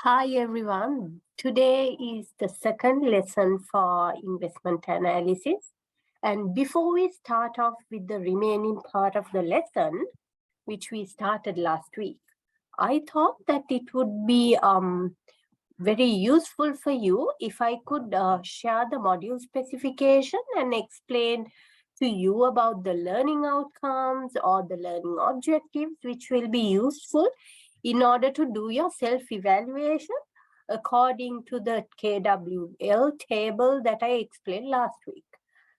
Hi everyone. Today is the second lesson for investment analysis. And before we start off with the remaining part of the lesson, which we started last week, I thought that it would be very useful for you if I could share the module specification and explain to you about the learning outcomes or the learning objectives, which will be useful in order to do your self-evaluation according to the KWL table that I explained last week.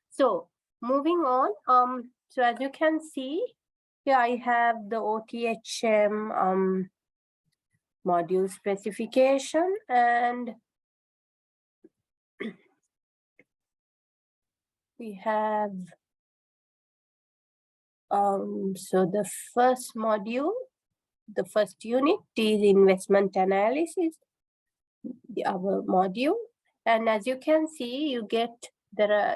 So moving on, so as you can see, here I have the OTHM module specification, and we have so the first module, the first unit is investment analysis, our module. And as you can see, you get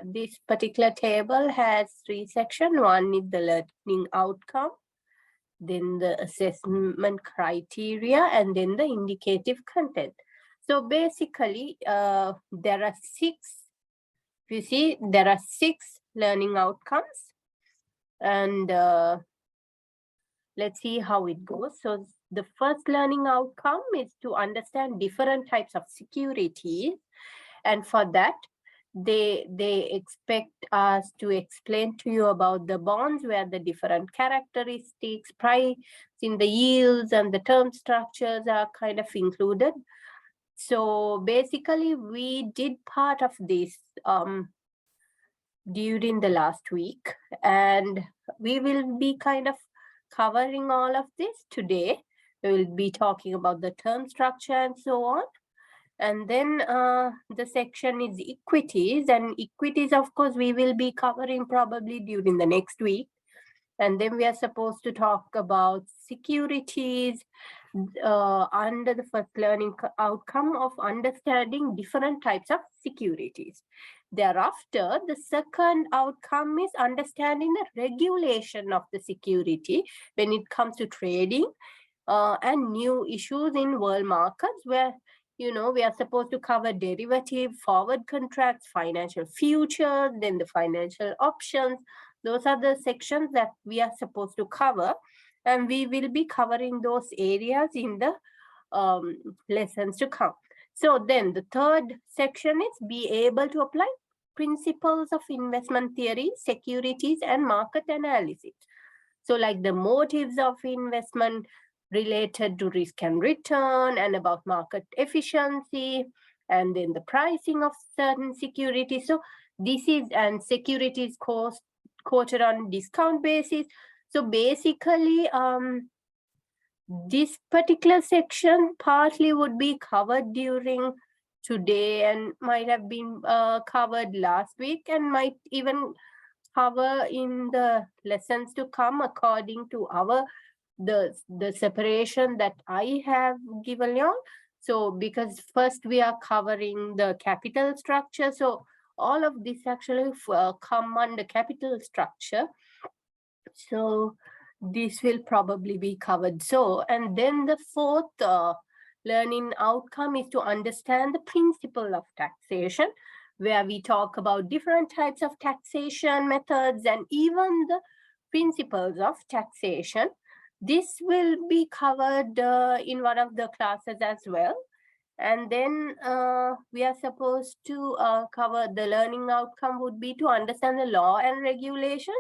this particular table has three sections. One is the learning outcome, then the assessment criteria, and then the indicative content. So basically, there are you see, there are 6 learning outcomes, and let's see how it goes. So the first learning outcome is to understand different types of securities, and for that, they expect us to explain to you about the bonds, where the different characteristics, price in the yields and the term structures are kind of included. So basically, we did part of this during the last week, and we will be kind of covering all of this today. We will be talking about the term structure and so on. And then the section is equities, and equities, of course, we will be covering probably during the next week. And then we are supposed to talk about securities under the first learning outcome of understanding different types of securities. Thereafter, the second outcome is understanding the regulation of the security when it comes to trading and new issues in world markets, where we are supposed to cover derivative, forward contracts, financial futures, then the financial options. Those are the sections that we are supposed to cover, and we will be covering those areas in the lessons to come. So then the third section is be able to apply principles of investment theory, securities, and market analysis. So like the motives of investment related to risk and return, and about market efficiency, and then the pricing of certain securities. So this is, and securities quoted on discount basis. So basically, this particular section partly would be covered during today and might have been covered last week, and might even cover in the lessons to come according to the separation that I have given you. So because first we are covering the capital structure, so all of this actually come under capital structure. So this will probably be covered. So, and then the fourth learning outcome is to understand the principle of taxation, where we talk about different types of taxation methods and even the principles of taxation. This will be covered in one of the classes as well. And then we are supposed to cover the learning outcome would be to understand the law and regulation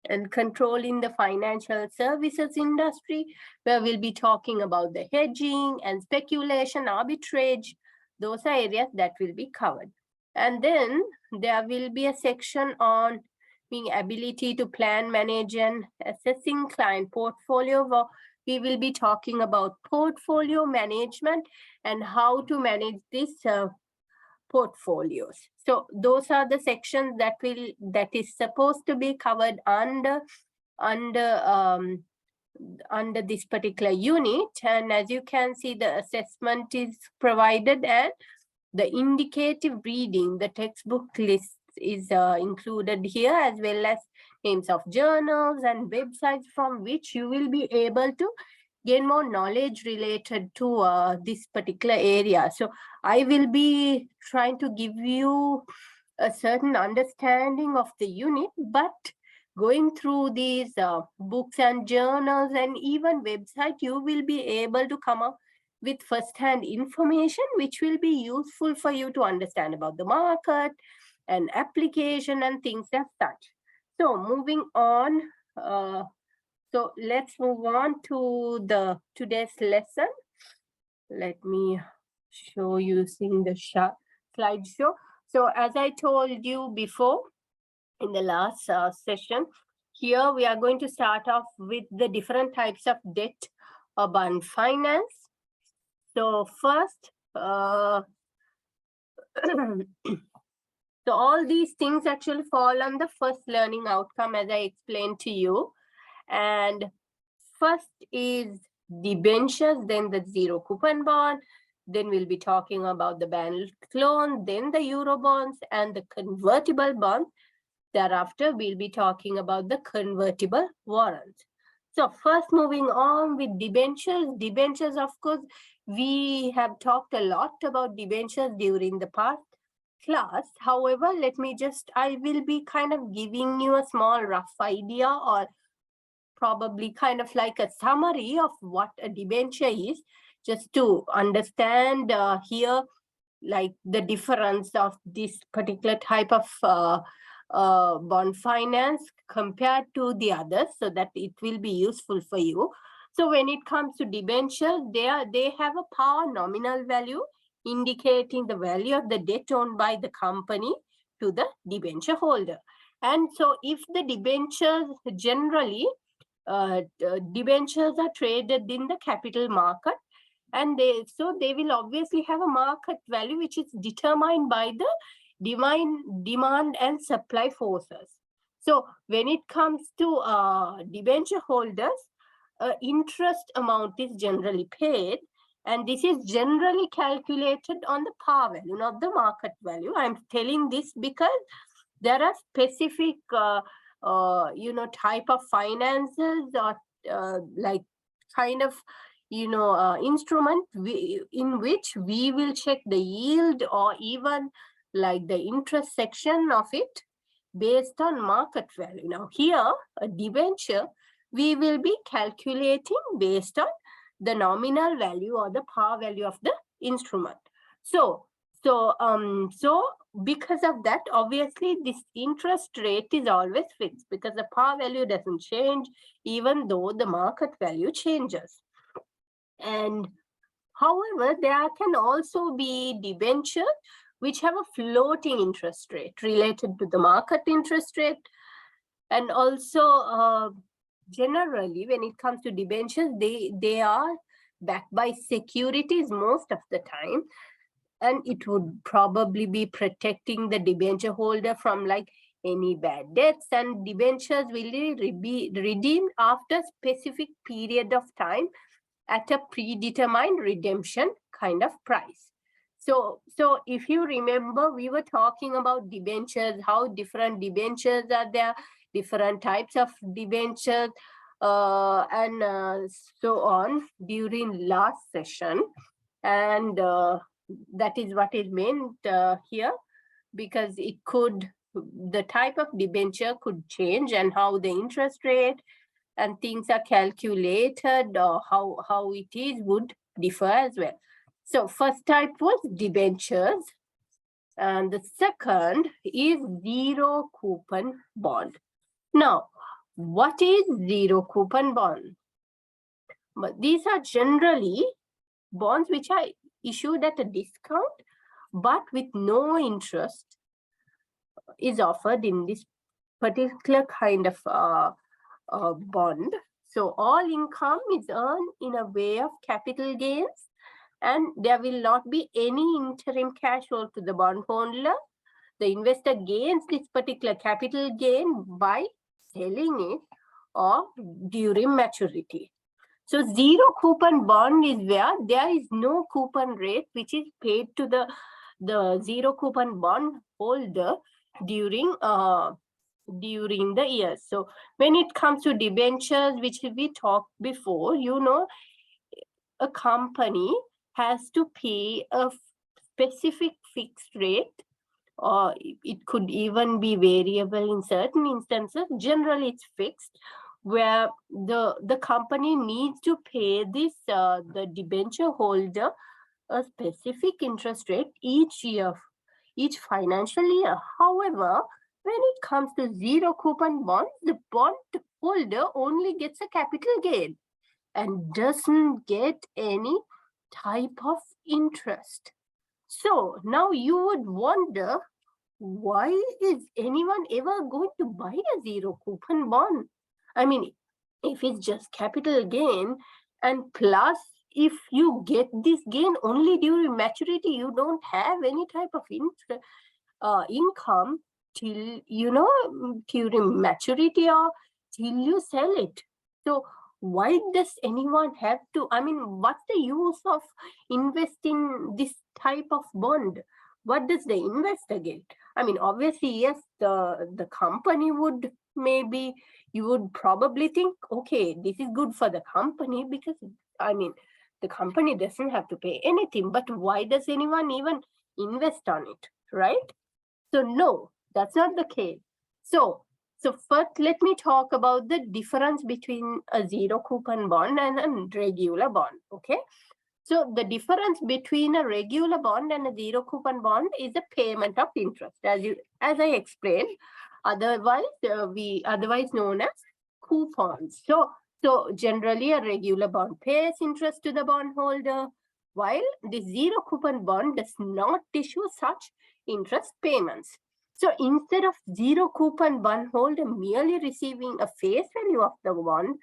and control in the financial services industry, where we'll be talking about the hedging and speculation, arbitrage. Those are areas that will be covered. And then there will be a section on being ability to plan, manage, and assessing client portfolio. We will be talking about portfolio management and how to manage this portfolios. So those are the sections that is supposed to be covered under this particular unit. And as you can see, the assessment is provided, and the indicative reading, the textbook list is included here, as well as names of journals and websites from which you will be able to gain more knowledge related to this particular area. So I will be trying to give you a certain understanding of the unit, but going through these books and journals and even website, you will be able to come up with first-hand information, which will be useful for you to understand about the market and application and things as such. So moving on, so let's move on to the today's lesson. Let me show you using the slideshow. So as I told you before in the last session, here we are going to start off with the different types of debt or bond finance. So first, so all these things actually fall on the first learning outcome, as I explained to you. And first is debentures, then the zero coupon bond, then we'll be talking about the bank loan, then the euro bonds and the convertible bonds. Thereafter, we'll be talking about the convertible warrants. So first moving on with debentures. Debentures, of course, we have talked a lot about debentures during the past class. However, I will be kind of giving you a small rough idea, or probably kind of like a summary of what a debenture is, just to understand here, like the difference of this particular type of bond finance compared to the others, so that it will be useful for you. So when it comes to debentures, they have a par nominal value, indicating the value of the debt owned by the company to the debenture holder. And so if the debentures generally, debentures are traded in the capital market, and they will obviously have a market value which is determined by the demand and supply forces. So when it comes to debenture holders, interest amount is generally paid, and this is generally calculated on the par value, not the market value. I'm telling this because there are specific type of finances, or like kind of instrument in which we will check the yield, or even like the interest section of it based on market value. Now here, a debenture, we will be calculating based on the nominal value or the par value of the instrument. So because of that, obviously this interest rate is always fixed, because the par value doesn't change even though the market value changes. And however, there can also be debentures which have a floating interest rate related to the market interest rate. And also generally, when it comes to debentures, they are backed by securities most of the time, and it would probably be protecting the debenture holder from like any bad debts, and debentures will be redeemed after specific period of time at a predetermined redemption kind of price. So if you remember, we were talking about debentures, how different debentures are there, different types of debentures, and so on during last session. And that is what is meant here, because the type of debenture could change, and how the interest rate and things are calculated, or how it is would differ as well. So first type was debentures, and the second is zero coupon bond. Now, what is zero coupon bond? But these are generally bonds which are issued at a discount, but with no interest is offered in this particular kind of bond. So all income is earned in a way of capital gains, and there will not be any interim cash flow to the bondholder. The investor gains this particular capital gain by selling it or during maturity. So zero coupon bond is where there is no coupon rate which is paid to the zero coupon bond holder during the year. So when it comes to debentures, which we talked before, a company has to pay a specific fixed rate, or it could even be variable in certain instances. Generally, it's fixed, where the company needs to pay this the debenture holder a specific interest rate each year, each financial year. However, when it comes to zero coupon bonds, the bond holder only gets a capital gain and doesn't get any type of interest. So now you would wonder, why is anyone ever going to buy a zero coupon bond? I mean, if it's just capital gain, and plus if you get this gain only during maturity, you don't have any type of income till, during maturity or till you sell it. So why does anyone have to, I mean, what's the use of investing this type of bond? What does the investor get? I mean, obviously, yes, the company would, maybe you would probably think, okay, this is good for the company because, I mean, the company doesn't have to pay anything, but why does anyone even invest on it, right? So no, that's not the case. So first, let me talk about the difference between a zero coupon bond and a regular bond, okay? So the difference between a regular bond and a zero coupon bond is the payment of interest, as I explained. Otherwise, otherwise known as coupons. So generally, a regular bond pays interest to the bondholder, while the zero coupon bond does not issue such interest payments. So instead of zero coupon bondholder merely receiving a face value of the bond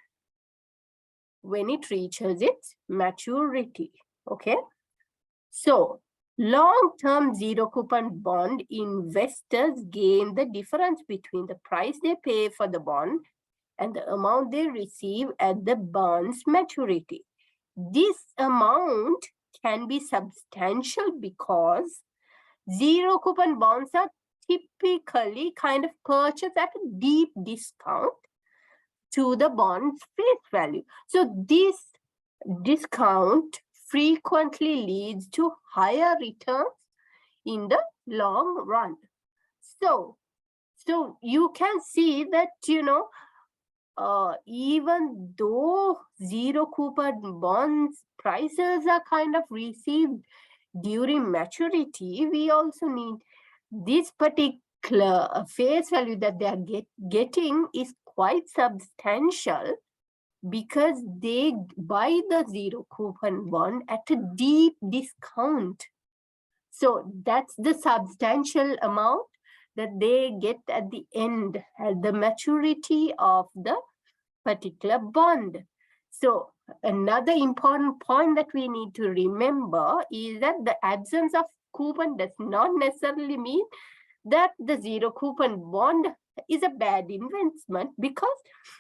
when it reaches its maturity, okay? So long-term zero coupon bond investors gain the difference between the price they pay for the bond and the amount they receive at the bond's maturity. This amount can be substantial because zero coupon bonds are typically kind of purchased at a deep discount to the bond's face value. So this discount frequently leads to higher returns in the long run. So you can see that, even though zero coupon bonds prices are kind of received during maturity, we also need this particular face value that they are getting is quite substantial, because they buy the zero coupon bond at a deep discount. So that's the substantial amount that they get at the end, at the maturity of the particular bond. So another important point that we need to remember is that the absence of coupon does not necessarily mean that the zero coupon bond is a bad investment, because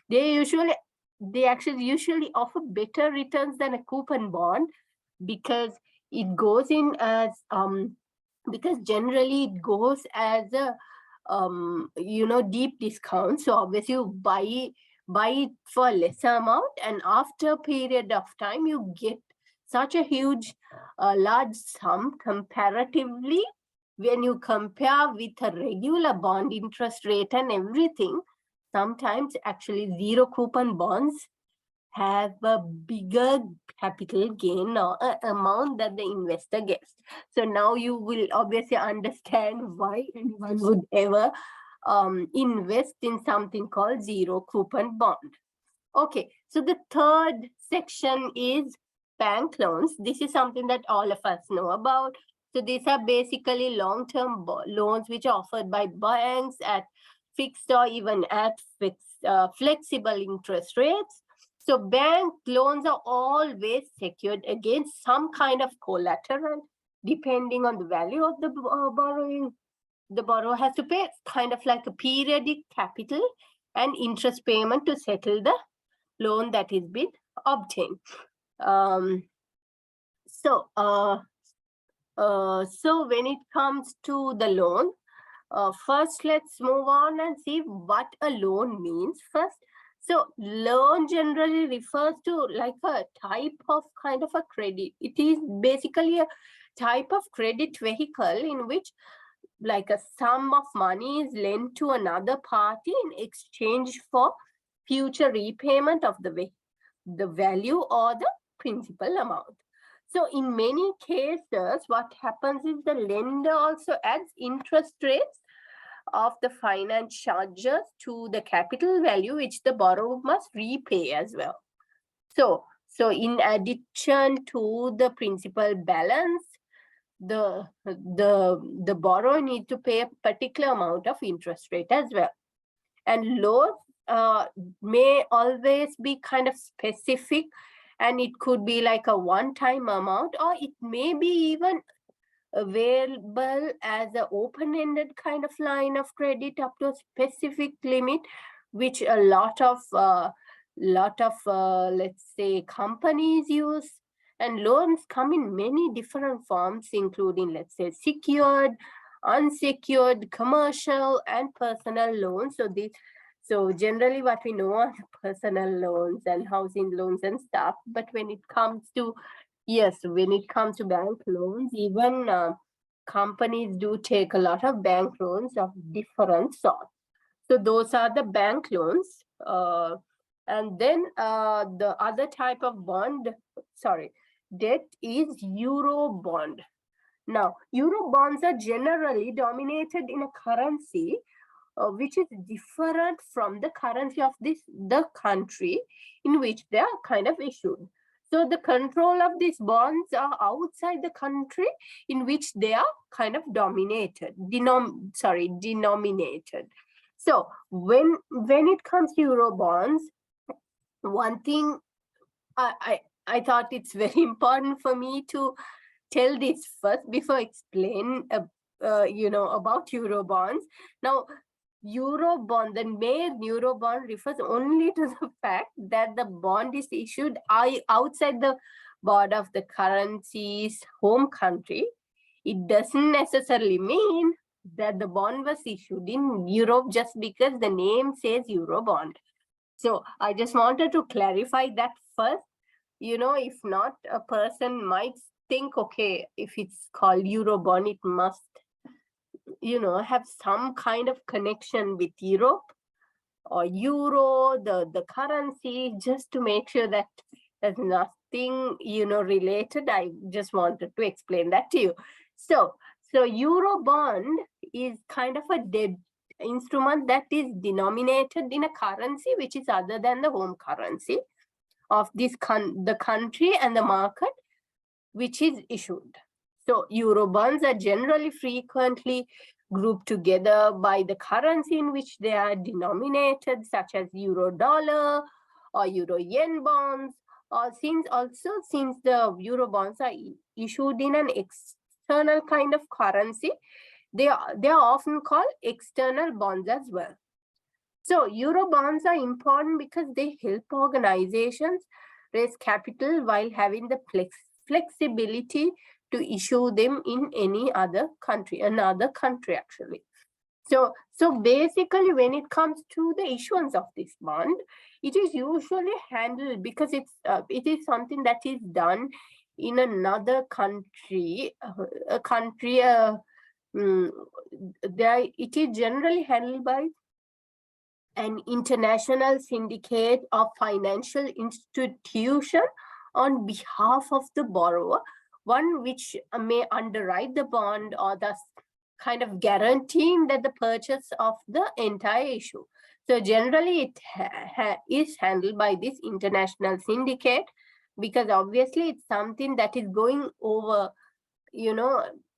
they actually usually offer better returns than a coupon bond, because it goes in as because generally it goes as a deep discount. So obviously you buy it for a lesser amount, and after a period of time you get such a huge large sum comparatively when you compare with a regular bond interest rate and everything. Sometimes actually zero coupon bonds have a bigger capital gain or amount that the investor gets. So now you will obviously understand why anyone would ever invest in something called zero coupon bond. Okay, so the third section is bank loans. This is something that all of us know about. So these are basically long-term loans which are offered by banks at fixed or even at flexible interest rates. So bank loans are always secured against some kind of collateral, depending on the value of the borrowing. The borrower has to pay kind of like a periodic capital and interest payment to settle the loan that is been obtained. So when it comes to the loan, first let's move on and see what a loan means first. So loan generally refers to like a type of kind of a credit. It is basically a type of credit vehicle in which like a sum of money is lent to another party in exchange for future repayment of the value or the principal amount. So in many cases, what happens is the lender also adds interest rates of the finance charges to the capital value which the borrower must repay as well. So in addition to the principal balance, the borrower need to pay a particular amount of interest rate as well. And loans may always be kind of specific, and it could be like a one-time amount, or it may be even available as an open-ended kind of line of credit up to a specific limit, which a lot of let's say companies use. And loans come in many different forms, including, let's say, secured, unsecured, commercial, and personal loans. So generally what we know are personal loans and housing loans and stuff. But when it comes to, yes, when it comes to bank loans, even companies do take a lot of bank loans of different sorts. So those are the bank loans. And then the other type of debt is Euro bond. Now, Euro bonds are generally dominated in a currency which is different from the currency of the country in which they are kind of issued. So the control of these bonds are outside the country in which they are kind of denominated. So when it comes to Euro bonds, one thing I thought it's very important for me to tell this first before explain about Euro bonds. Now, Eurobond, the main Eurobond refers only to the fact that the bond is issued outside the border of the currency's home country. It doesn't necessarily mean that the bond was issued in Europe just because the name says Eurobond. So I just wanted to clarify that first. If not, a person might think, okay, if it's called Eurobond, it must have some kind of connection with Europe or Euro, the currency, just to make sure that there's nothing, related. I just wanted to explain that to you. So Euro bond is kind of a debt instrument that is denominated in a currency which is other than the home currency of the country and the market which is issued. So Euro bonds are generally frequently grouped together by the currency in which they are denominated, such as Euro dollar or Euro yen bonds, or since the Euro bonds are issued in an external kind of currency, they are often called external bonds as well. So Euro bonds are important because they help organizations raise capital while having the flexibility to issue them in another country actually. So basically, when it comes to the issuance of this bond, it is usually handled because it is something that is done in another country. It is generally handled by an international syndicate of financial institution on behalf of the borrower, one which may underwrite the bond or thus kind of guaranteeing that the purchase of the entire issue. So generally it is handled by this international syndicate because obviously it's something that is going over,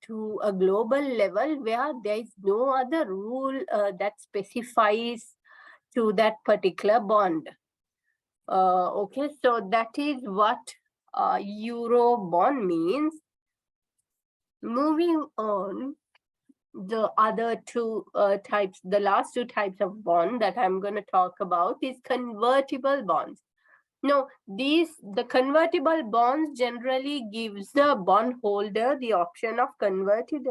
to a global level where there is no other rule that specifies to that particular bond. Okay, so that is what Euro bond means. Moving on, the other two types, the last two types of bond that I'm going to talk about is convertible bonds. Now, the convertible bonds generally gives the bondholder the option of converting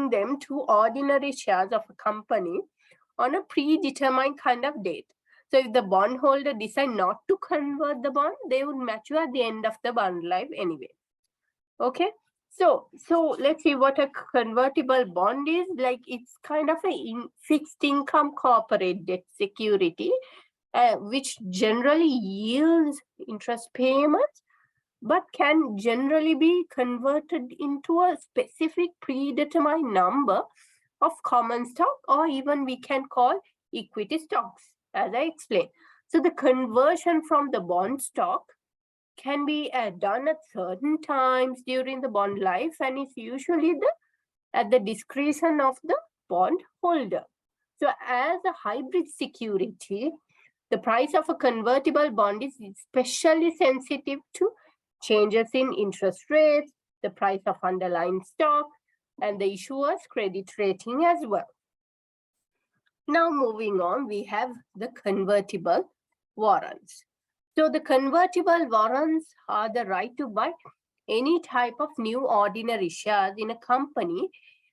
them to ordinary shares of a company on a predetermined kind of date. So if the bondholder decide not to convert the bond, they would mature at the end of the bond life anyway. Okay. So let's see what a convertible bond is. Like, it's kind of a fixed income corporate debt security, which generally yields interest payments, but can generally be converted into a specific predetermined number of common stock, or even we can call equity stocks, as I explained. So the conversion from the bond stock can be done at certain times during the bond life, and is usually at the discretion of the bond holder. So as a hybrid security, the price of a convertible bond is especially sensitive to changes in interest rates, the price of underlying stock, and the issuer's credit rating as well. Now moving on, we have the convertible warrants. So the convertible warrants are the right to buy any type of new ordinary shares in a company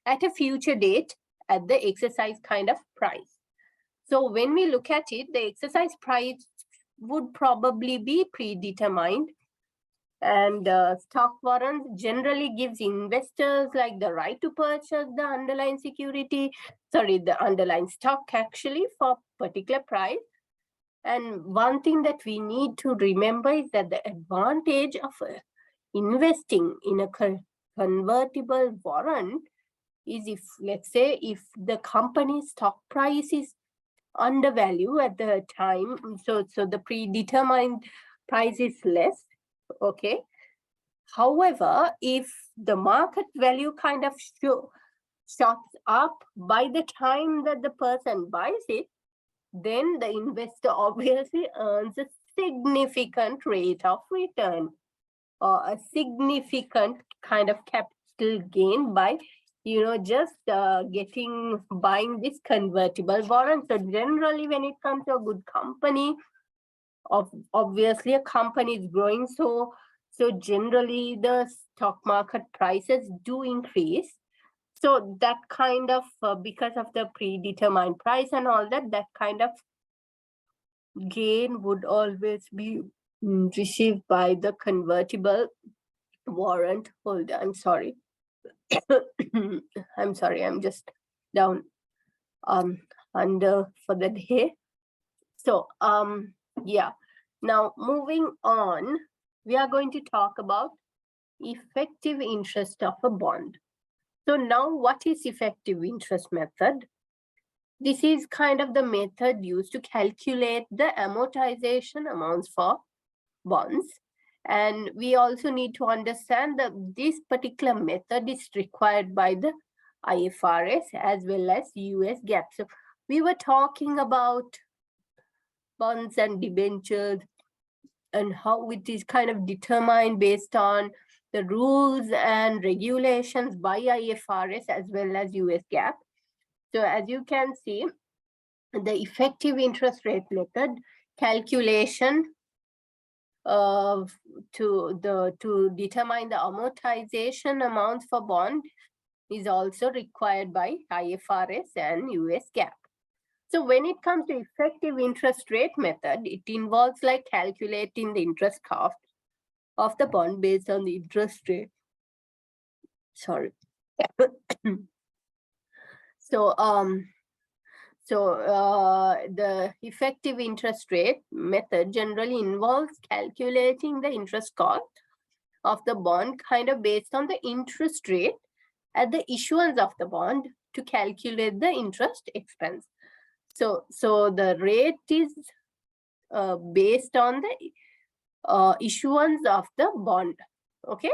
at a future date at the exercise kind of price. So when we look at it, the exercise price would probably be predetermined, and stock warrants generally gives investors like the right to purchase the underlying underlying stock actually for particular price. And one thing that we need to remember is that the advantage of investing in a convertible warrant is, if, let's say, if the company's stock price is undervalued at the time, so the predetermined price is less, okay. However, if the market value kind of shoots up by the time that the person buys it, then the investor obviously earns a significant rate of return, or a significant kind of capital gain by, just buying this convertible warrant. So generally, when it comes to a good company, obviously a company is growing, so generally the stock market prices do increase. So that kind of, because of the predetermined price and all that, that kind of gain would always be received by the convertible warrant holder. I'm sorry. I'm sorry, I'm just down under for the day. So yeah, now moving on, we are going to talk about effective interest of a bond. So now, what is effective interest method? This is kind of the method used to calculate the amortization amounts for bonds. And we also need to understand that this particular method is required by the IFRS as well as US GAAP. So we were talking about bonds and debentures and how it is kind of determined based on the rules and regulations by IFRS as well as US GAAP. So as you can see, the effective interest rate method calculation to determine the amortization amount for bond is also required by IFRS and US GAAP. So when it comes to effective interest rate method, it involves like calculating the interest cost of the bond based on the interest rate. Sorry. So the effective interest rate method generally involves calculating the interest cost of the bond kind of based on the interest rate at the issuance of the bond to calculate the interest expense. So the rate is based on the issuance of the bond, okay?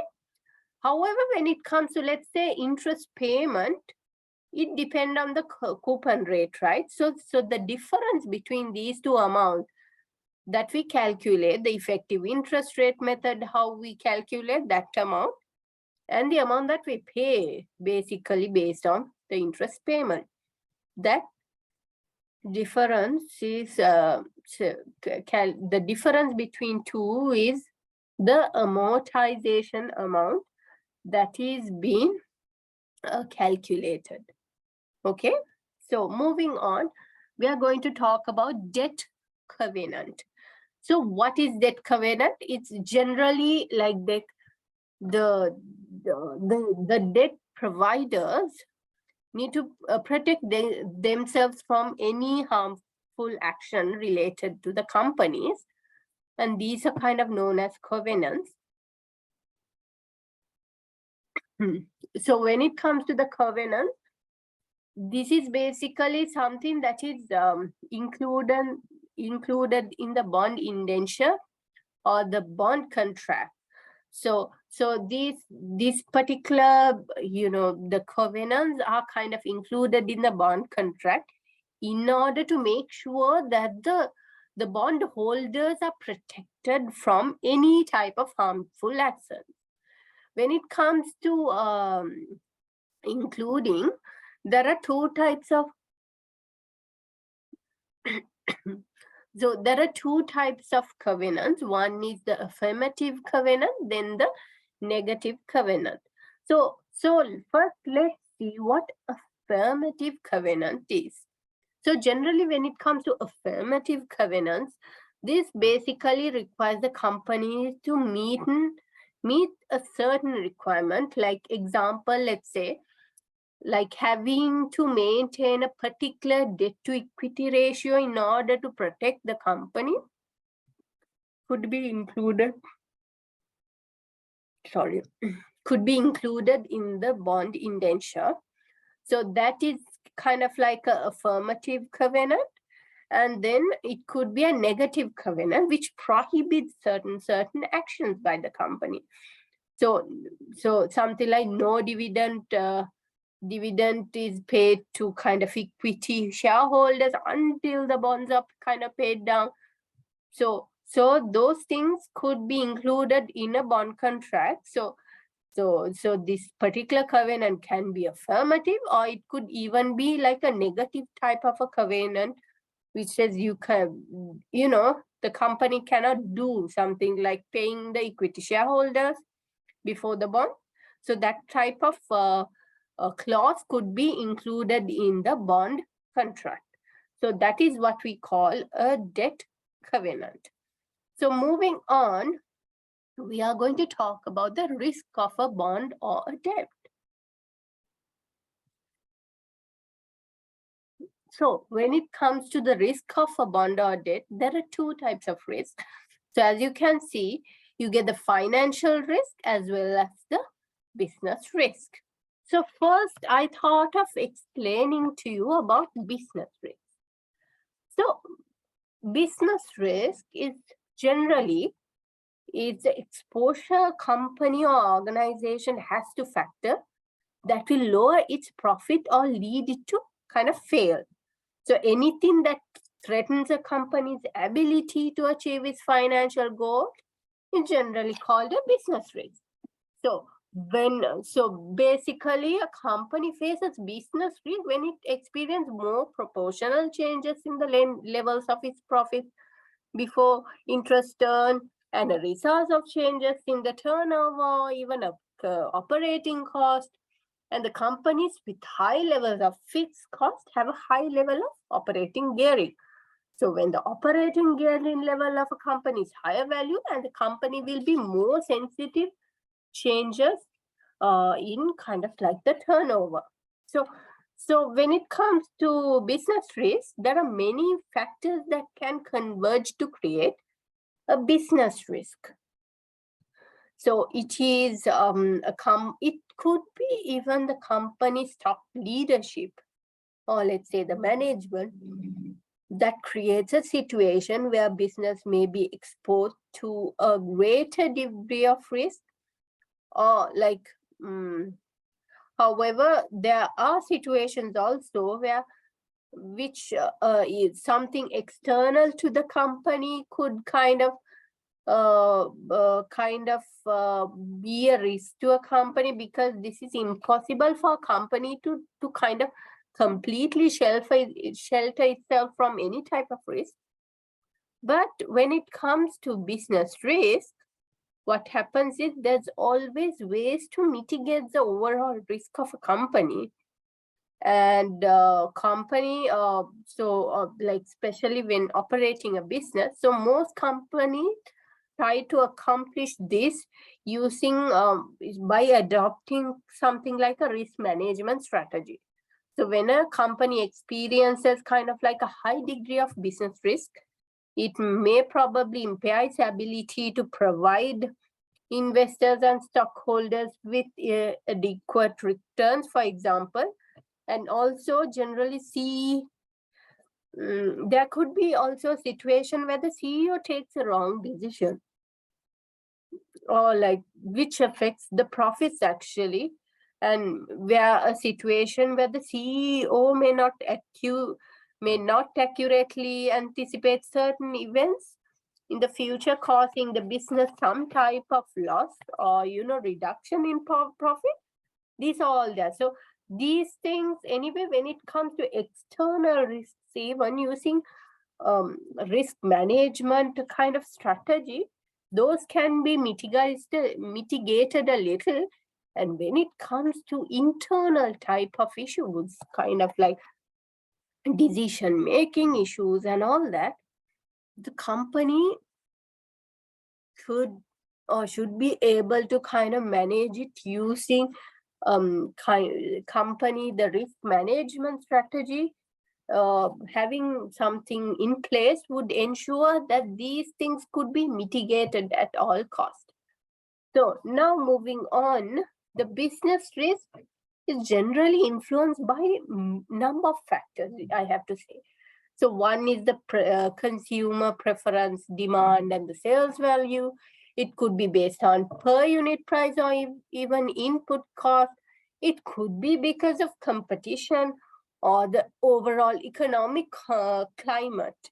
However, when it comes to, let's say, interest payment, it depends on the coupon rate, right? So the difference between these two amounts that we calculate, the effective interest rate method, how we calculate that amount, and the amount that we pay, basically based on the interest payment. That difference is, the difference between two is the amortization amount that is being calculated. Okay, so moving on, we are going to talk about debt covenant. So what is debt covenant? It's generally like the debt providers need to protect themselves from any harmful action related to the companies. And these are kind of known as covenants. So when it comes to the covenant, this is basically something that is included in the bond indenture or the bond contract. So this particular, the covenants are kind of included in the bond contract in order to make sure that the bond holders are protected from any type of harmful action. When it comes to including, there are two types of so there are two types of covenants. One is the affirmative covenant, then the negative covenant. So first let's see what affirmative covenant is. So generally when it comes to affirmative covenants, this basically requires the companies to meet a certain requirement. Like example, let's say, like having to maintain a particular debt to equity ratio in order to protect the company could be included in the bond indenture. So that is kind of like an affirmative covenant. And then it could be a negative covenant which prohibits certain actions by the company. So something like no dividend is paid to kind of equity shareholders until the bonds are kind of paid down. So those things could be included in a bond contract. So this particular covenant can be affirmative, or it could even be like a negative type of a covenant, which says you can, the company cannot do something like paying the equity shareholders before the bond. So that type of clause could be included in the bond contract. So that is what we call a debt covenant. So moving on, we are going to talk about the risk of a bond or a debt. So when it comes to the risk of a bond or debt, there are two types of risk. So as you can see, you get the financial risk as well as the business risk. So first, I thought of explaining to you about business risk. So business risk is generally the exposure a company or organization has to factor that will lower its profit or lead it to kind of fail. So anything that threatens a company's ability to achieve its financial goal is generally called a business risk. So basically a company faces business risk when it experiences more proportional changes in the levels of its profits before interest earned, and the result of changes in the turnover or even operating cost. And the companies with high levels of fixed cost have a high level of operating gearing. So when the operating gearing level of a company is higher value, and the company will be more sensitive changes in kind of like the turnover. So when it comes to business risk, there are many factors that can converge to create a business risk. So it is it could be even the company's top leadership, or let's say the management, that creates a situation where business may be exposed to a greater degree of risk, or like however, there are situations also where which is something external to the company could kind of be a risk to a company, because this is impossible for a company to kind of completely shelter itself from any type of risk. But when it comes to business risk, what happens is there's always ways to mitigate the overall risk of a company. And company, like especially when operating a business, so most companies try to accomplish this using by adopting something like a risk management strategy. So when a company experiences kind of like a high degree of business risk, it may probably impair its ability to provide investors and stockholders with adequate returns, for example, and also generally there could be also a situation where the CEO takes a wrong decision, or like which affects the profits actually, and where a situation where the CEO may not accurately anticipate certain events in the future, causing the business some type of loss or reduction in profit. These are all there. So these things anyway, when it comes to external risks, even using risk management kind of strategy, those can be mitigated a little. And when it comes to internal type of issues, kind of like decision making issues and all that, the company could or should be able to kind of manage it using company the risk management strategy. Having something in place would ensure that these things could be mitigated at all costs. So now moving on, the business risk is generally influenced by number of factors, I have to say. So one is the consumer preference, demand, and the sales value. It could be based on per unit price or even input cost. It could be because of competition or the overall economic climate,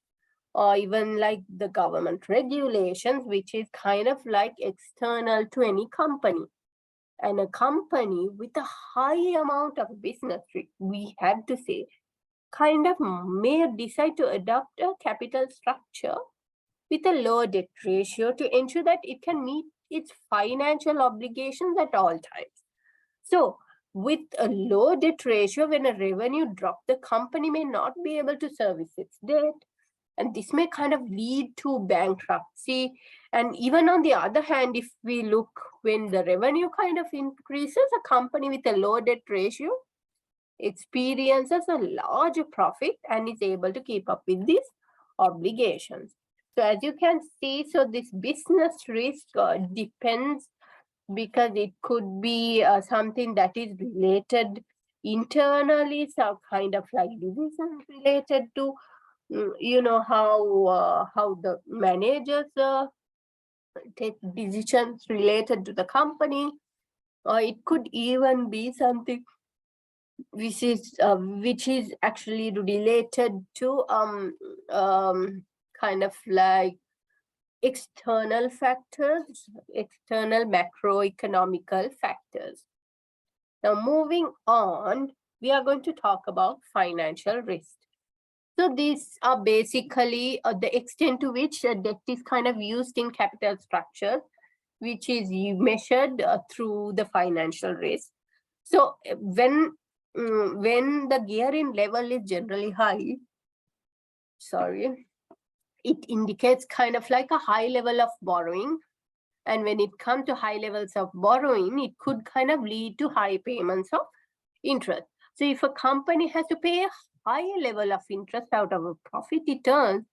or even like the government regulations, which is kind of like external to any company. And a company with a high amount of business risk, we have to say, kind of may decide to adopt a capital structure with a low debt ratio to ensure that it can meet its financial obligations at all times. So with a low debt ratio, when a revenue drops, the company may not be able to service its debt, and this may kind of lead to bankruptcy. And even on the other hand, if we look when the revenue kind of increases, a company with a low debt ratio experiences a larger profit and is able to keep up with these obligations. So as you can see, so this business risk depends, because it could be something that is related internally, some kind of like division related to how the managers take decisions related to the company, or it could even be something which is actually related to kind of like external factors, external macroeconomical factors. Now moving on, we are going to talk about financial risk. So these are basically the extent to which debt is kind of used in capital structure, which is measured through the financial risk. So when the gearing level is generally high, it indicates kind of like a high level of borrowing. And when it comes to high levels of borrowing, it could kind of lead to high payments of interest. So if a company has to pay a high level of interest out of a profit it earns,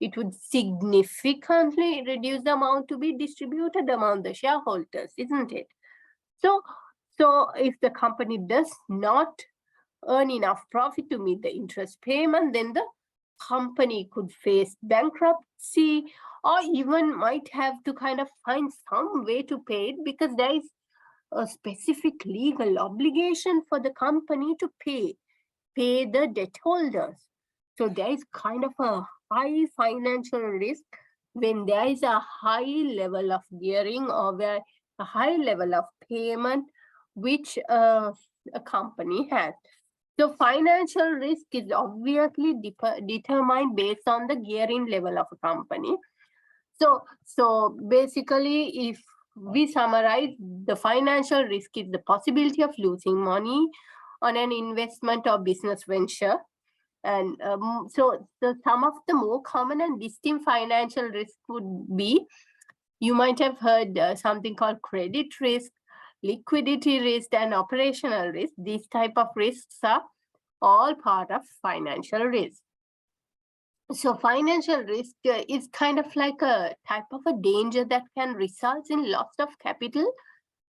it would significantly reduce the amount to be distributed among the shareholders, isn't it? So if the company does not earn enough profit to meet the interest payment, then the company could face bankruptcy, or even might have to kind of find some way to pay it, because there is a specific legal obligation for the company to pay the debt holders. So there is kind of a high financial risk when there is a high level of gearing, or where a high level of payment which a company has. So financial risk is obviously determined based on the gearing level of a company. So basically, if we summarize, the financial risk is the possibility of losing money on an investment or business venture. And so some of the more common and distinct financial risks would be, you might have heard something called credit risk, liquidity risk, and operational risk. These type of risks are all part of financial risk. So financial risk is kind of like a type of a danger that can result in loss of capital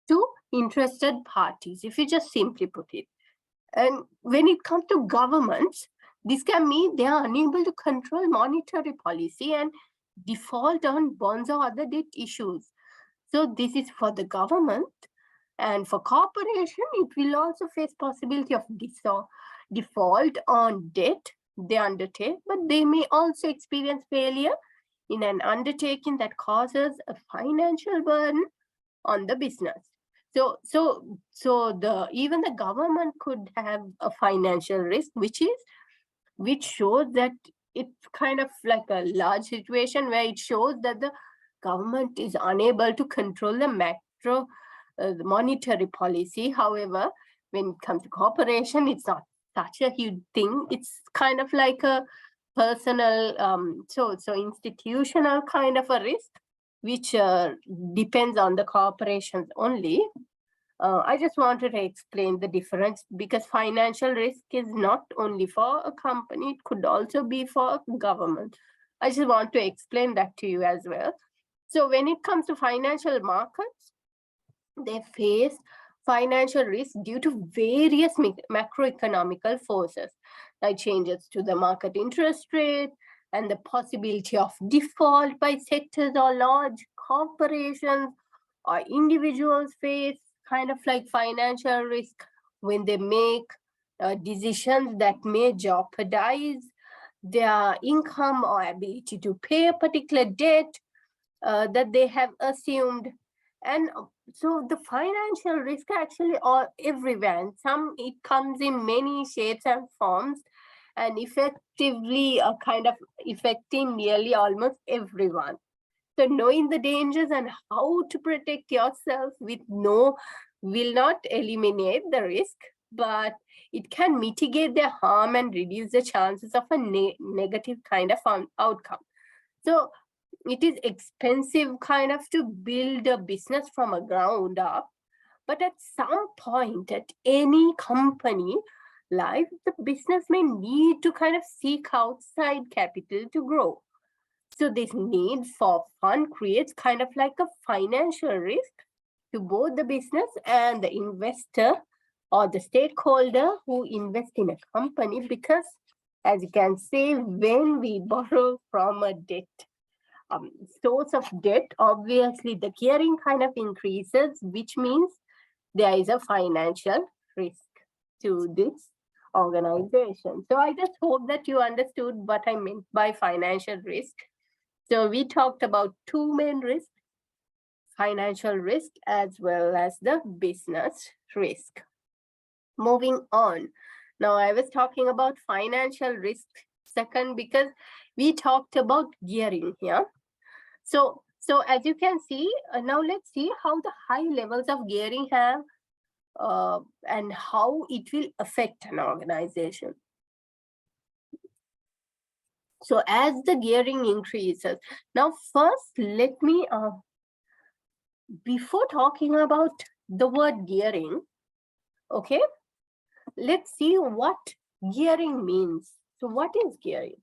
to interested parties, if you just simply put it. And when it comes to governments, this can mean they are unable to control monetary policy and default on bonds or other debt issues. So this is for the government. And for corporation, it will also face possibility of default on debt they undertake, but they may also experience failure in an undertaking that causes a financial burden on the business. So even the government could have a financial risk, which shows that it's kind of like a large situation where it shows that the government is unable to control the the monetary policy. However, when it comes to corporation, it's not such a huge thing. It's kind of like a personal, so institutional kind of a risk, which depends on the corporations only. I just wanted to explain the difference, because financial risk is not only for a company, it could also be for government. I just want to explain that to you as well. So when it comes to financial markets, they face financial risk due to various macroeconomical forces, like changes to the market interest rate and the possibility of default by sectors or large corporations, or individuals face kind of like financial risk when they make decisions that may jeopardize their income or ability to pay a particular debt that they have assumed. And so the financial risk actually are everywhere. And it comes in many shapes and forms, and effectively kind of affecting nearly almost everyone. So knowing the dangers and how to protect yourself will not eliminate the risk, but it can mitigate the harm and reduce the chances of a negative kind of outcome. So it is expensive kind of to build a business from a ground up, but at some point at any company life, the business may need to kind of seek outside capital to grow. So this need for fund creates kind of like a financial risk to both the business and the investor or the stakeholder who invest in a company, because as you can see, when we borrow from a debt source of debt, obviously the gearing kind of increases, which means there is a financial risk to this organization. So I just hope that you understood what I meant by financial risk. So we talked about two main risks, financial risk as well as the business risk. Moving on. Now I was talking about financial risk second because we talked about gearing here. So as you can see, now let's see how the high levels of gearing have and how it will affect an organization. So as the gearing increases, now first let me, before talking about the word gearing, okay, let's see what gearing means. So what is gearing?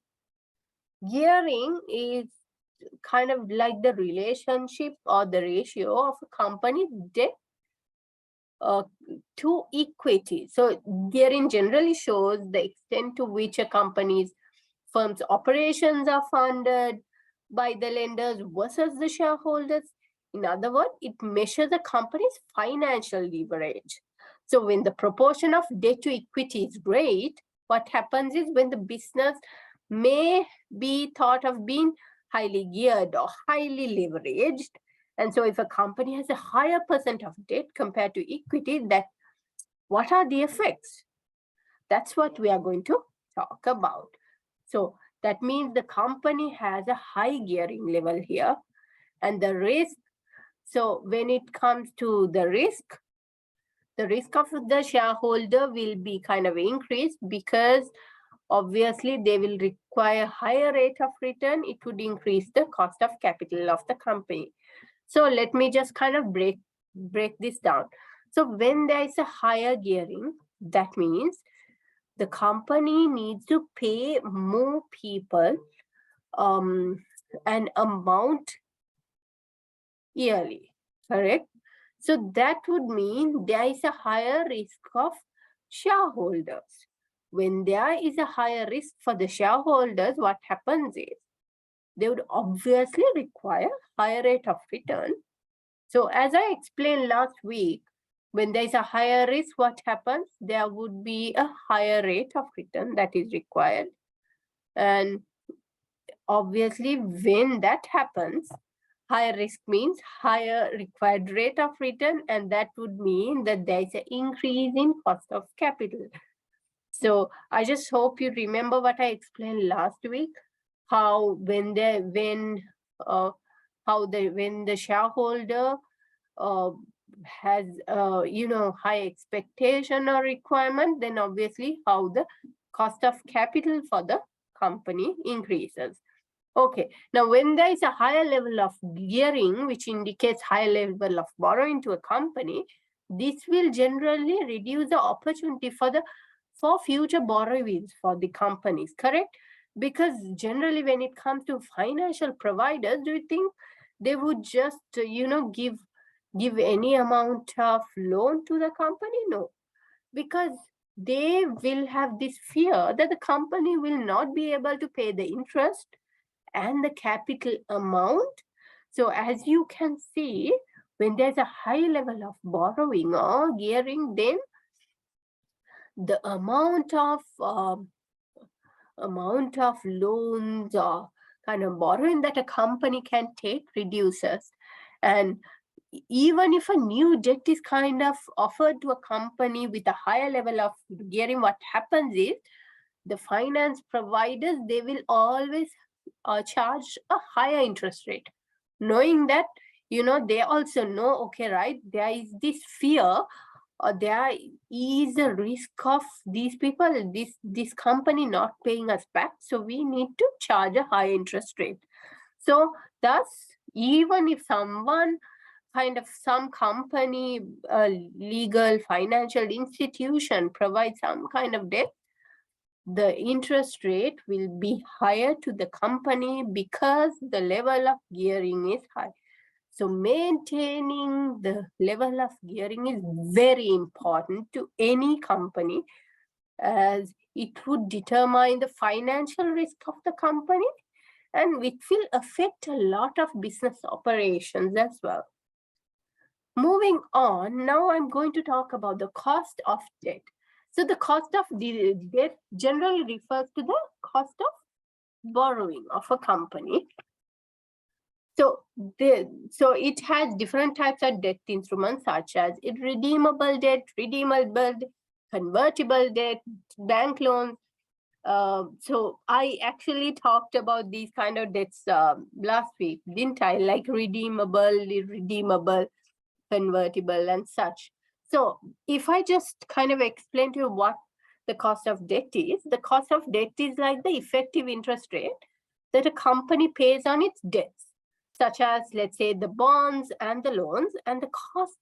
Gearing is kind of like the relationship or the ratio of a company's debt to equity. So gearing generally shows the extent to which a company's firm's operations are funded by the lenders versus the shareholders. In other words, it measures a company's financial leverage. So when the proportion of debt to equity is great, what happens is when the business may be thought of being highly geared or highly leveraged. And so if a company has a higher percent of debt compared to equity, what are the effects? That's what we are going to talk about. So that means the company has a high gearing level here, and the risk. So when it comes to the risk, the risk of the shareholder will be kind of increased because obviously they will require higher rate of return. It would increase the cost of capital of the company. So let me just kind of break this down. So when there is a higher gearing, that means the company needs to pay more people an amount yearly, correct? So that would mean there is a higher risk of shareholders. When there is a higher risk for the shareholders, what happens is they would obviously require higher rate of return. So as I explained last week, when there is a higher risk, what happens? There would be a higher rate of return that is required. And obviously, when that happens, higher risk means higher required rate of return, and that would mean that there is an increase in cost of capital. So I just hope you remember what I explained last week, how when the shareholder has high expectation or requirement, then obviously how the cost of capital for the company increases. Okay, now when there is a higher level of gearing, which indicates higher level of borrowing to a company, this will generally reduce the opportunity for future borrowings for the companies, correct? Because generally when it comes to financial providers, do you think they would just, give any amount of loan to the company? No, because they will have this fear that the company will not be able to pay the interest and the capital amount. So as you can see, when there's a high level of borrowing or gearing, then the amount of loans or kind of borrowing that a company can take reduces. And even if a new debt is kind of offered to a company with a higher level of gearing, what happens is the finance providers, they will always charge a higher interest rate, knowing that, they also know, okay, right, there is this fear, or there is a risk of these people, this company not paying us back, so we need to charge a high interest rate. So thus, even if some company, legal financial institution provides some kind of debt, the interest rate will be higher to the company because the level of gearing is high. So maintaining the level of gearing is very important to any company, as it would determine the financial risk of the company, and it will affect a lot of business operations as well. Moving on, now I'm going to talk about the cost of debt. So the cost of debt generally refers to the cost of borrowing of a company. So it has different types of debt instruments, such as irredeemable debt, redeemable debt, convertible debt, bank loans. So I actually talked about these kind of debts last week, didn't I? Like redeemable, irredeemable, convertible, and such. So if I just kind of explain to you what the cost of debt is, the cost of debt is like the effective interest rate that a company pays on its debts, such as, let's say, the bonds and the loans, and the cost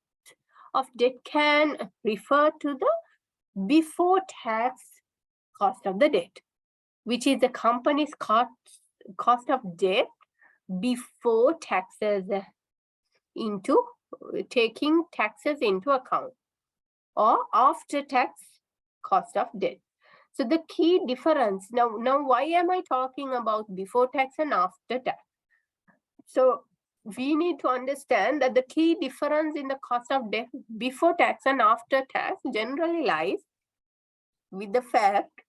of debt can refer to the before tax cost of the debt, which is the company's cost of debt before taxes taking taxes into account, or after tax cost of debt. So the key difference, now why am I talking about before tax and after tax? So we need to understand that the key difference in the cost of debt before tax and after tax generally lies with the fact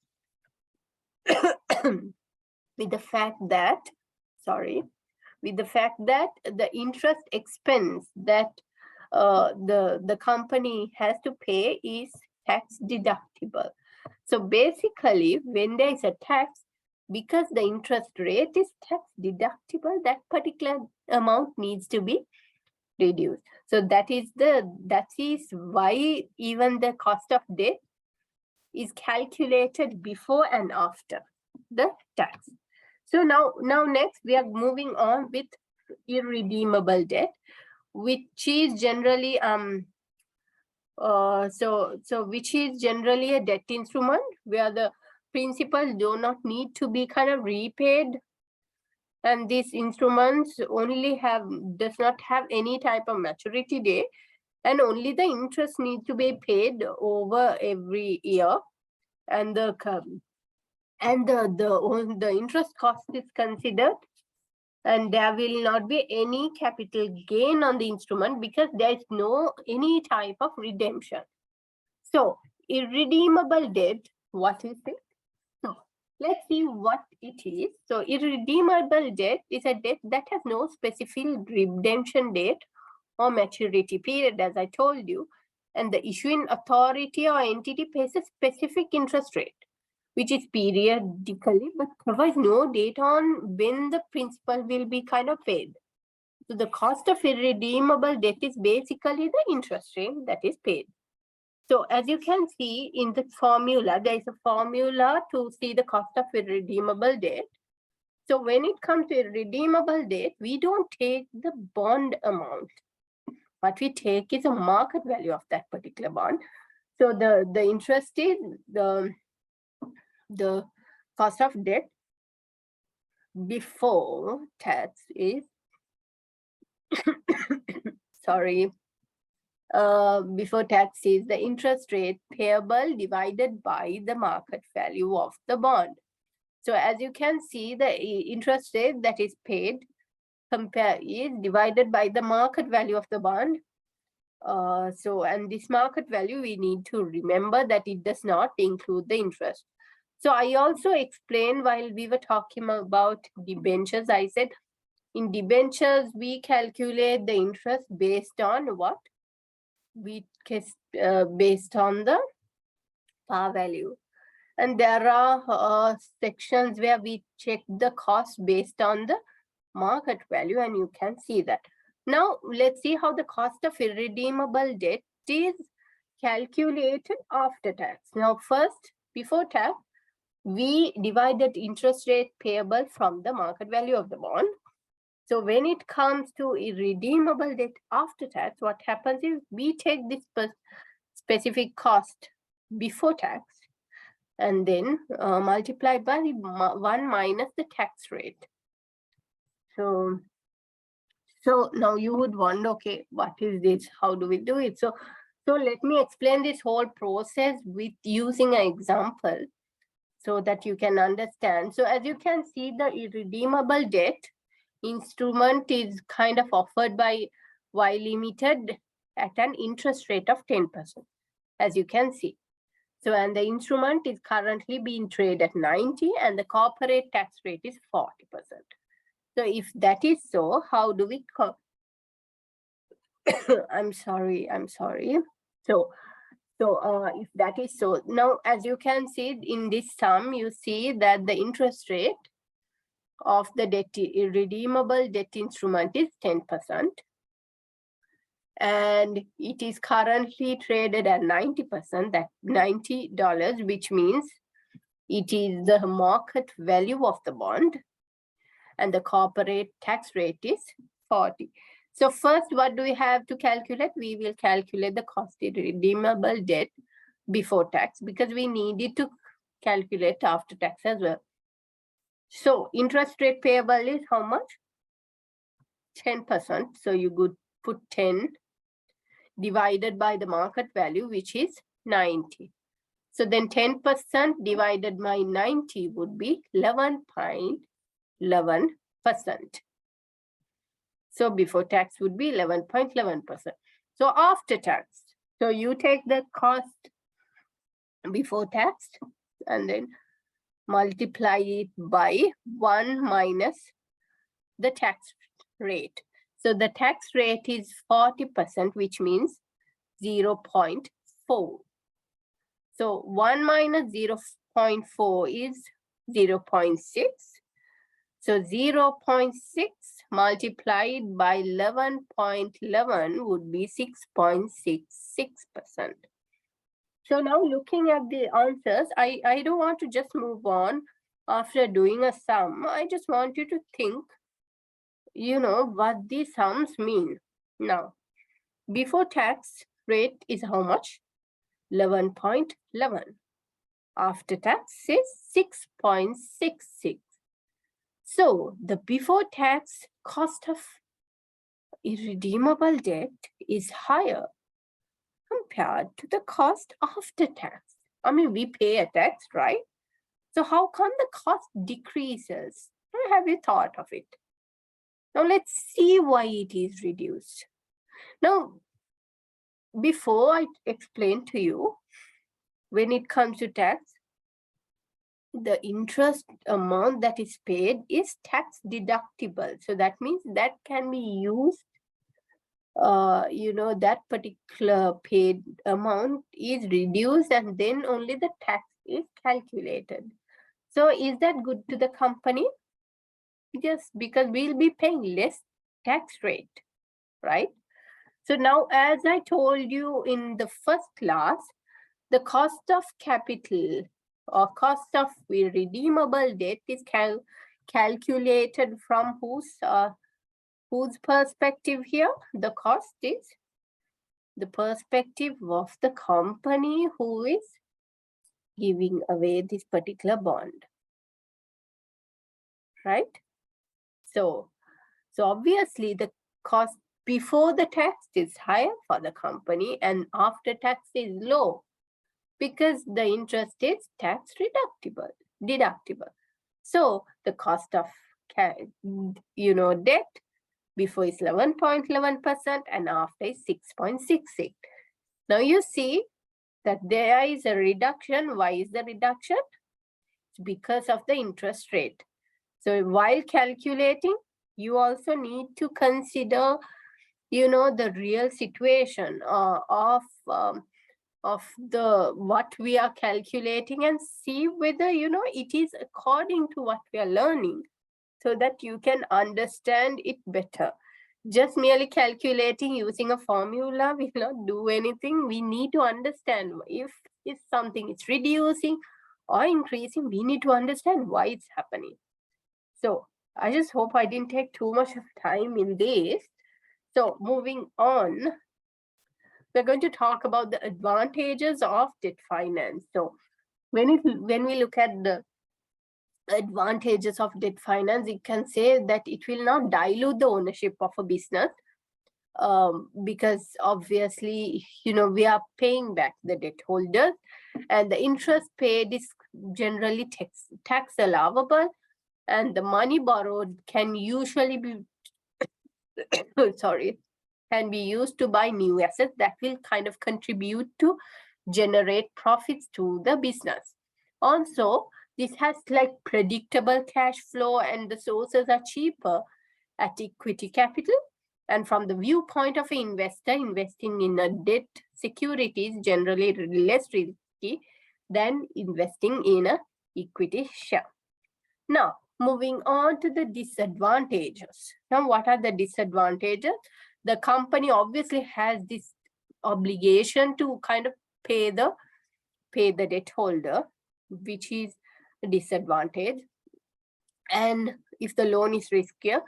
that the interest expense that the company has to pay is tax deductible. So basically, when there is a tax, because the interest rate is tax deductible, that particular amount needs to be reduce. So that is why even the cost of debt is calculated before and after the tax. So now next we are moving on with irredeemable debt, which is generally which is generally a debt instrument where the principal do not need to be kind of repaid, and these instruments only does not have any type of maturity date, and only the interest needs to be paid over every year, and the interest cost is considered, and there will not be any capital gain on the instrument because there is no any type of redemption. So irredeemable debt, what is it? So let's see what it is. So irredeemable debt is a debt that has no specific redemption date or maturity period, as I told you, and the issuing authority or entity pays a specific interest rate, which is periodically, but provides no date on when the principal will be kind of paid. So the cost of irredeemable debt is basically the interest rate that is paid. So as you can see in the formula, there is a formula to see the cost of irredeemable debt. So when it comes to irredeemable debt, we don't take the bond amount. What we take is a market value of that particular bond. So the interest is the cost of debt before tax is sorry, before tax is the interest rate payable divided by the market value of the bond. So as you can see, the interest rate that is paid is divided by the market value of the bond. And this market value, we need to remember that it does not include the interest. So I also explained while we were talking about debentures, I said in debentures, we calculate the interest based on what? Based on the par value. And there are sections where we check the cost based on the market value, and you can see that. Now, let's see how the cost of irredeemable debt is calculated after tax. Now, first, before tax, we divided interest rate payable from the market value of the bond. So when it comes to irredeemable debt after tax, what happens is we take this specific cost before tax and then multiply by 1 minus the tax rate. So now you would wonder, okay, what is this? How do we do it? So let me explain this whole process with using an example so that you can understand. So as you can see, the irredeemable debt instrument is kind of offered by Y Limited at an interest rate of 10%, as you can see. So, and the instrument is currently being traded at 90 and the corporate tax rate is 40%. So if that is so, how do we I'm sorry. So if that is so, now as you can see in this sum, you see that the interest rate of the irredeemable debt instrument is 10%. And it is currently traded at 90%, that $90, which means it is the market value of the bond, and the corporate tax rate is 40. So first, what do we have to calculate? We will calculate the cost of irredeemable debt before tax because we needed to calculate after tax as well. So interest rate payable is how much? 10%. So you could put 10 divided by the market value, which is 90. So then 10% divided by 90 would be 11.11%. So before tax would be 11.11%. So after tax, so you take the cost before tax and then multiply it by 1 minus the tax rate. So the tax rate is 40%, which means 0.4. So 1 minus 0.4 is 0.6. So 0.6 multiplied by 11.11 would be 6.66%. So now looking at the answers, I don't want to just move on after doing a sum. I just want you to think, what these sums mean. Now, before tax rate is how much? 11.11. After tax is 6.66. So the before tax cost of irredeemable debt is higher compared to the cost after tax. I mean, we pay a tax, right? So how come the cost decreases? Have you thought of it? Now let's see why it is reduced. Now, before I explain to you, when it comes to tax, the interest amount that is paid is tax deductible. So that means that can be used, that particular paid amount is reduced and then only the tax is calculated. So is that good to the company? Yes, because we'll be paying less tax rate, right? So now, as I told you in the first class, the cost of capital or cost of redeemable debt is calculated from whose perspective here? The cost is the perspective of the company who is giving away this particular bond, right? So obviously the cost before the tax is higher for the company and after tax is low because the interest is tax deductible. So the cost of debt before is 11.11% and after is 6.68. Now you see that there is a reduction. Why is the reduction? It's because of the interest rate. So while calculating, you also need to consider, the real situation of the what we are calculating and see whether, it is according to what we are learning so that you can understand it better. Just merely calculating using a formula will not do anything. We need to understand if something is reducing or increasing, we need to understand why it's happening. So I just hope I didn't take too much of time in this. So moving on, we're going to talk about the advantages of debt finance. So when we look at the advantages of debt finance, it can say that it will not dilute the ownership of a business because obviously, we are paying back the debt holders and the interest paid is generally tax allowable and the money borrowed can usually be can be used to buy new assets that will kind of contribute to generate profits to the business. Also, this has like predictable cash flow and the sources are cheaper at equity capital. And from the viewpoint of an investor, investing in a debt security is generally less risky than investing in an equity share. Now, moving on to the disadvantages. Now, what are the disadvantages? The company obviously has this obligation to kind of pay the debt holder, which is a disadvantage. And if the loan is riskier,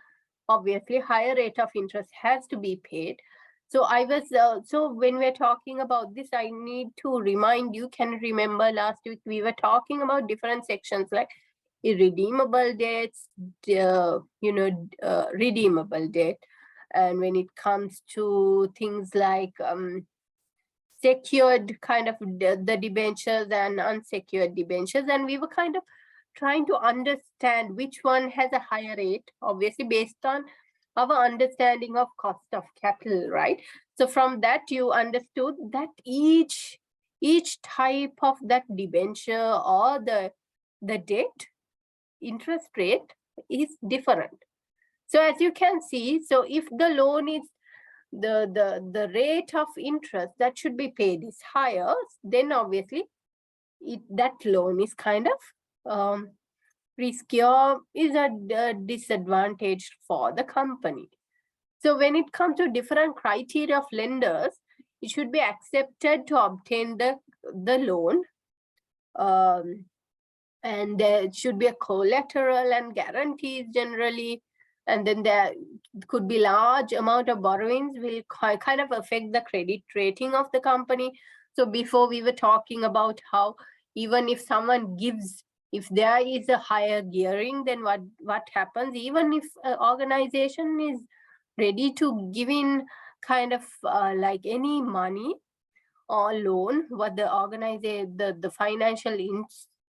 obviously higher rate of interest has to be paid. So so when we're talking about this, I need to remind you, can you remember last week we were talking about different sections like irredeemable debts, redeemable debt. And when it comes to things like secured kind of the debentures and unsecured debentures, and we were kind of trying to understand which one has a higher rate, obviously based on our understanding of cost of capital, right? So from that, you understood that each type of that debenture or the debt interest rate is different. So as you can see, so if the loan is the rate of interest that should be paid is higher, then obviously that loan is kind of riskier is a disadvantage for the company. So when it comes to different criteria of lenders, it should be accepted to obtain the loan. And there should be a collateral and guarantees generally. And then there could be large amount of borrowings will kind of affect the credit rating of the company. So before we were talking about how even if someone gives, if there is a higher gearing, then what happens, even if an organization is ready to give in kind of like any money or loan, what the organization, the financial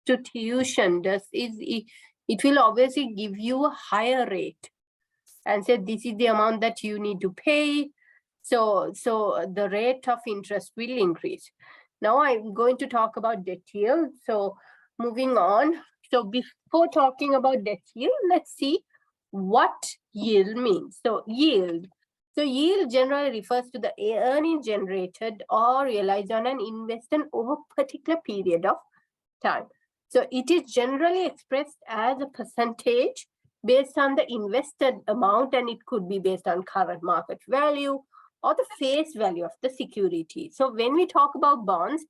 institution does is it will obviously give you a higher rate and say this is the amount that you need to pay. So the rate of interest will increase. Now I'm going to talk about debt yield. So moving on. So before talking about debt yield, let's see what yield means. So yield generally refers to the earnings generated or realized on an investment over a particular period of time. So it is generally expressed as a percentage based on the invested amount, and it could be based on current market value or the face value of the security. So when we talk about bonds,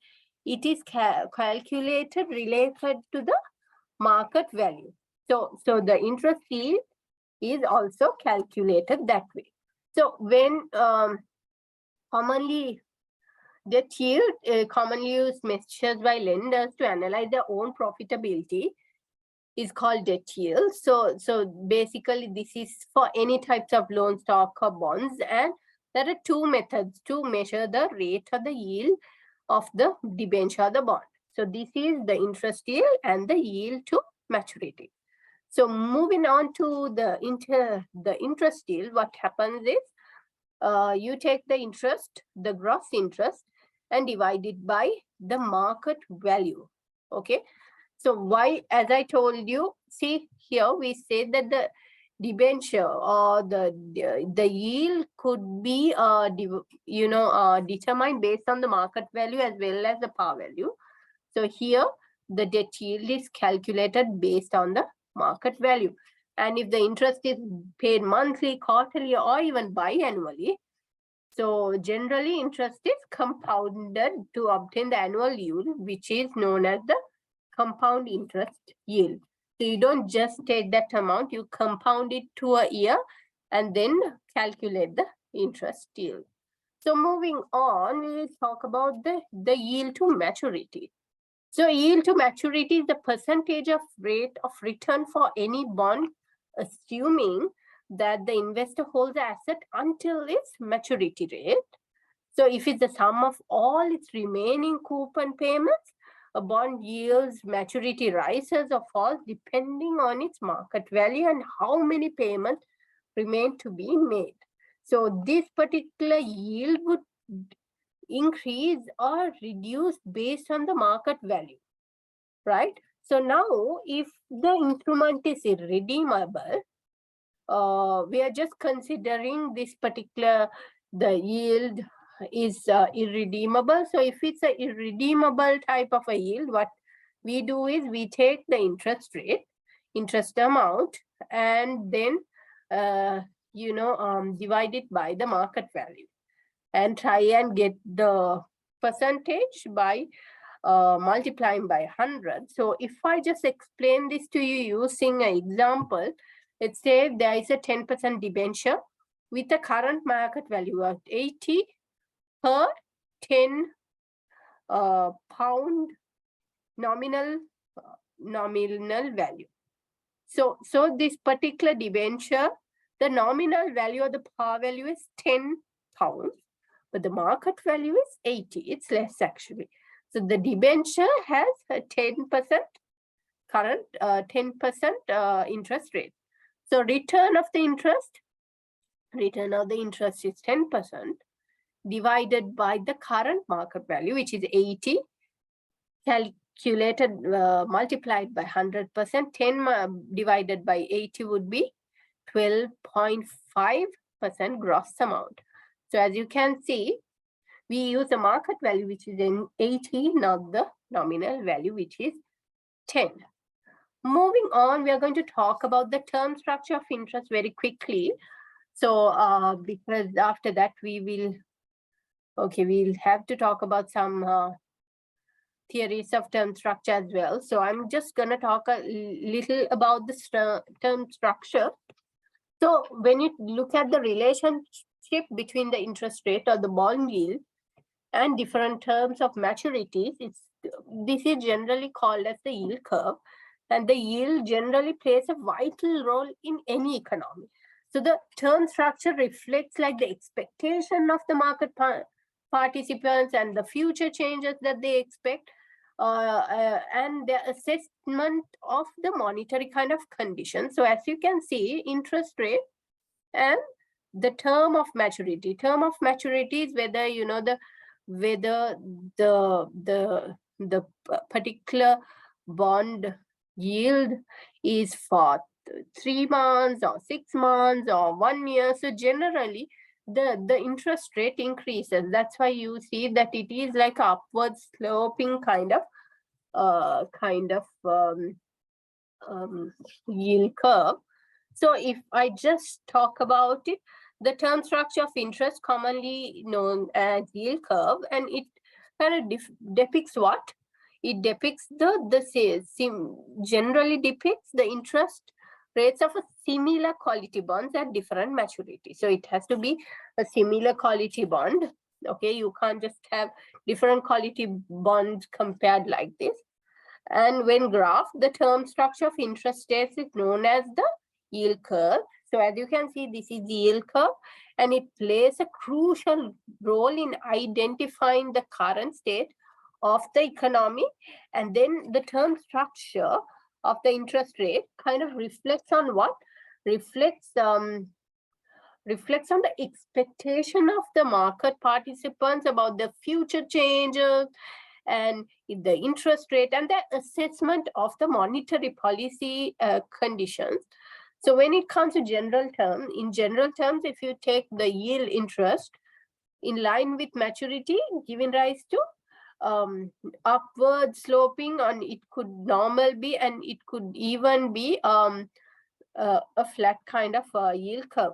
it is calculated related to the market value. So the interest yield is also calculated that way. So when commonly debt yield, commonly used measures by lenders to analyze their own profitability, is called debt yield. So basically this is for any types of loan, stock or bonds, and there are two methods to measure the rate or the yield of the debenture or the bond. So this is the interest yield and the yield to maturity. So moving on to the interest yield, what happens is you take the interest, the gross interest, and divide it by the market value. Okay. So why, as I told you, see here we say that the debenture or the yield could be determined based on the market value as well as the par value. So here the debt yield is calculated based on the market value. And if the interest is paid monthly, quarterly, or even biannually, so generally interest is compounded to obtain the annual yield, which is known as the compound interest yield. So you don't just take that amount, you compound it to a year and then calculate the interest yield. So moving on, we will talk about the yield to maturity. So yield to maturity is the percentage of rate of return for any bond, assuming that the investor holds the asset until its maturity rate. So if it's the sum of all its remaining coupon payments, a bond yield's maturity rises or falls depending on its market value and how many payments remain to be made. So this particular yield would increase or reduce based on the market value, right? So now if the instrument is irredeemable, we are just considering this particular, the yield is irredeemable. So if it's an irredeemable type of a yield, what we do is we take the interest rate, interest amount, and then divide it by the market value and try and get the percentage by multiplying by 100. So if I just explain this to you using an example, let's say there is a 10% debenture with a current market value of 80 per 10 pound nominal value. So this particular debenture, the nominal value or the par value is 10 pounds, but the market value is 80. It's less actually. So the debenture has a 10% current 10% interest rate. So return of the interest is 10% divided by the current market value, which is 80, calculated, multiplied by 100%. 10 divided by 80 would be 12.5% gross amount. So as you can see, we use the market value, which is in 80, not the nominal value, which is 10. moving on, we are going to talk about the term structure of interest very quickly. So because after that we'll have to talk about some theories of term structure as well. So I'm just going to talk a little about the term structure. So when you look at the relationship between the interest rate or the bond yield and different terms of maturities, this is generally called as the yield curve. And the yield generally plays a vital role in any economy. So the term structure reflects like the expectation of the market participants and the future changes that they expect, and the assessment of the monetary kind of condition. So as you can see, interest rate and the term of maturity. Term of maturity is whether the particular bond yield is for 3 months or 6 months or 1 year. So generally the interest rate increases. That's why you see that it is like upward sloping kind of yield curve. So if I just talk about it, the term structure of interest, commonly known as yield curve, and it kind of depicts what? It depicts generally depicts the interest rates of a similar quality bonds at different maturity. So it has to be a similar quality bond. Okay, you can't just have different quality bonds compared like this. And when graphed, the term structure of interest rates is known as the yield curve. So as you can see, this is the yield curve, and it plays a crucial role in identifying the current state of the economy. And then the term structure of the interest rate kind of reflects on what? Reflects on the expectation of the market participants about the future changes and the interest rate and the assessment of the monetary policy conditions. So when it comes to general terms, in general terms, if you take the yield interest in line with maturity, giving rise to upward sloping, and it could normal be, and it could even be a flat kind of yield curve.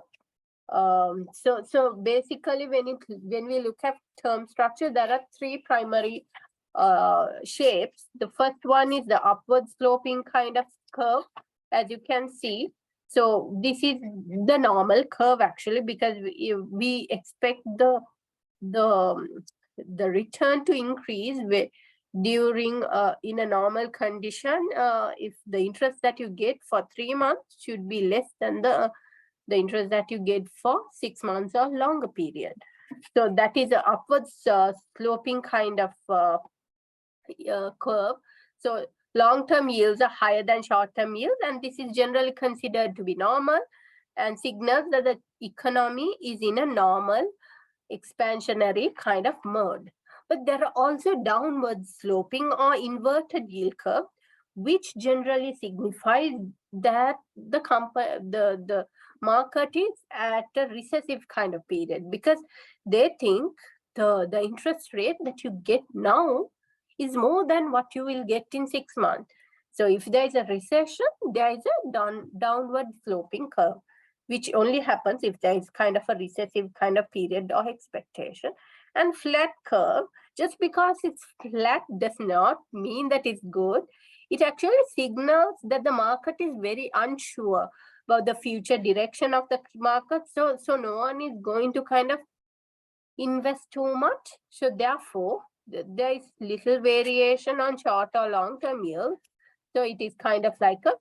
So basically, when we look at term structure, there are 3 primary shapes. The first one is the upward sloping kind of curve, as you can see. So this is the normal curve actually, because we expect the return to increase during in a normal condition. If the interest that you get for 3 months should be less than the interest that you get for 6 months or longer period. So that is a upwards sloping kind of curve. So long-term yields are higher than short-term yields, and this is generally considered to be normal and signals that the economy is in a normal expansionary kind of mode. But there are also downward sloping or inverted yield curve, which generally signifies that the market is at a recessive kind of period, because they think the interest rate that you get now is more than what you will get in 6 months. So if there is a recession, there is a downward sloping curve, which only happens if there is kind of a recessive kind of period or expectation. And flat curve, just because it's flat does not mean that it's good. It actually signals that the market is very unsure about the future direction of the market. So no one is going to kind of invest too much. So therefore, there is little variation on short or long-term yield. So it is kind of like a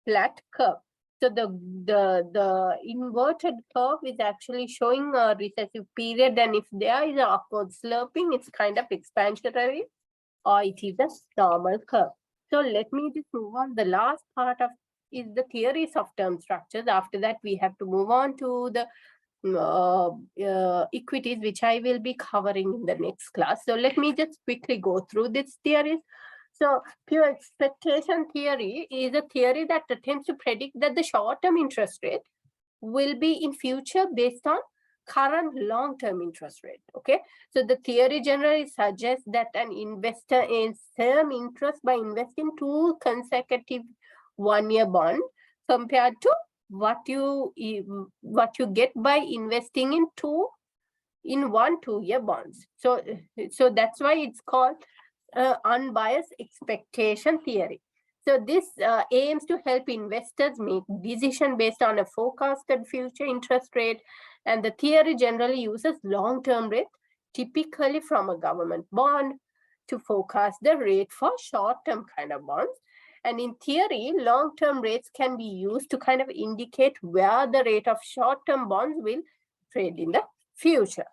flat curve. So the inverted curve is actually showing a recessive period, and if there is an upward sloping, it's kind of expansionary, or it is a normal curve. So let me just move on. The last part of is the theories of term structures. After that, we have to move on to the equities, which I will be covering in the next class. So let me just quickly go through these theories. So pure expectation theory is a theory that attempts to predict that the short-term interest rate will be in future based on current long-term interest rate. Okay, so the theory generally suggests that an investor earns term interest by investing 2 consecutive 1-year bond compared to what you get by investing in 1 2-year bonds. So that's why it's called unbiased expectation theory. So this aims to help investors make decision based on a forecasted future interest rate, and the theory generally uses long-term rate, typically from a government bond, to forecast the rate for short-term kind of bonds. And in theory, long-term rates can be used to kind of indicate where the rate of short-term bonds will trade in the future.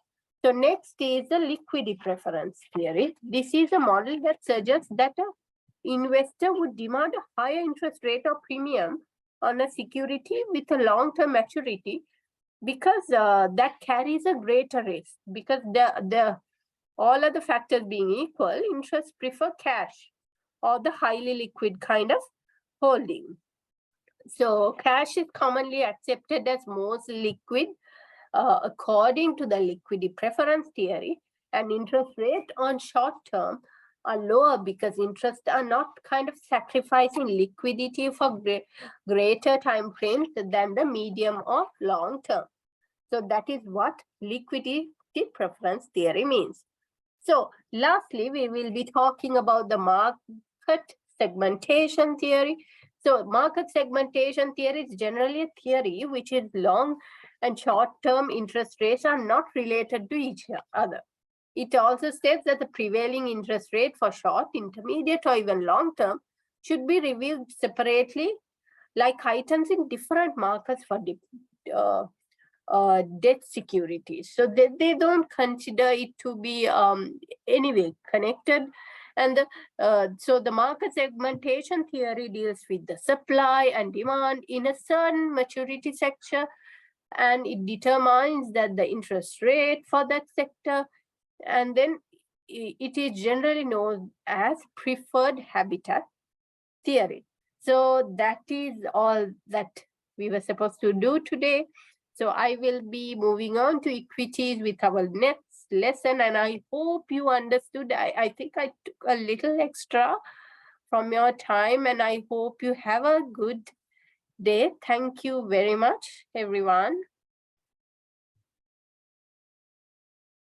So next is the liquidity preference theory. This is a model that suggests that an investor would demand a higher interest rate or premium on a security with a long-term maturity because that carries a greater risk. Because all other factors being equal, interests prefer cash or the highly liquid kind of holding. So cash is commonly accepted as most liquid according to the liquidity preference theory, and interest rate on short term are lower because interests are not kind of sacrificing liquidity for greater time frames than the medium or long term. So that is what liquidity preference theory means. So lastly, we will be talking about the market segmentation theory. So market segmentation theory is generally a theory which is long and short-term interest rates are not related to each other. It also states that the prevailing interest rate for short, intermediate, or even long-term should be reviewed separately, like items in different markets for debt securities. So they don't consider it to be anyway connected. And so the market segmentation theory deals with the supply and demand in a certain maturity sector, and it determines that the interest rate for that sector, and then it is generally known as preferred habitat theory. So that is all that we were supposed to do today. So I will be moving on to equities with our next lesson, and I hope you understood. I think I took a little extra from your time, and I hope you have a good day. Thank you very much, everyone.